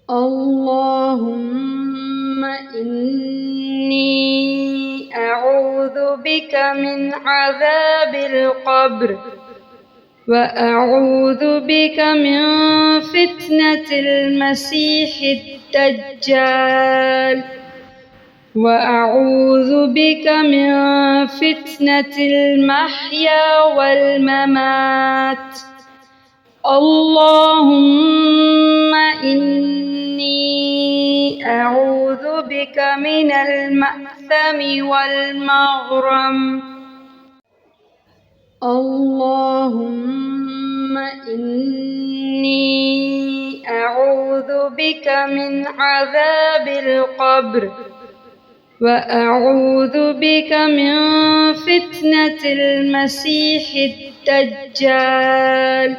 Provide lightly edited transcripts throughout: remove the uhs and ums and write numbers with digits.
اللهم إني أعوذ بك من عذاب القبر، وأعوذ بك من فتنة المسيح الدجال، وأعوذ بك من فتنة المحيا والممات. اللهم إني أعوذ بك من المأثم والمغرم. اللهم إني أعوذ بك من عذاب القبر، وأعوذ بك من فتنة المسيح الدجال،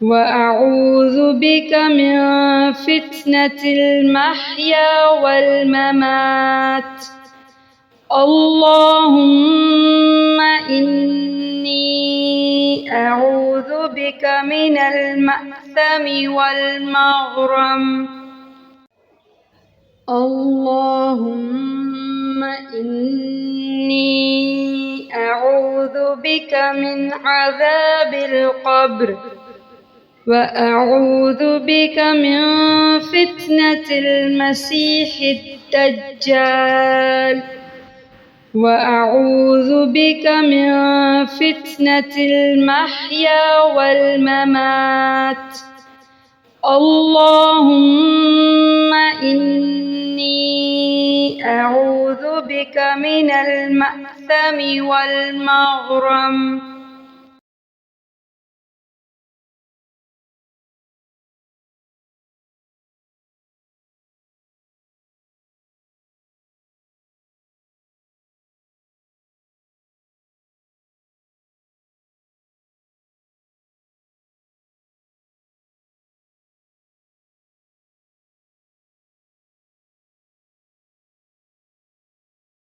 وأعوذ بك من فتنة المحيا والممات. اللهم إني أعوذ بك من المأثم والمغرم. اللهم إني أعوذ بك من عذاب القبر، وأعوذ بك من فتنة المسيح الدجال، وأعوذ بك من فتنة المحيا والممات. اللهم إني أعوذ بك من المأثم والمغرم.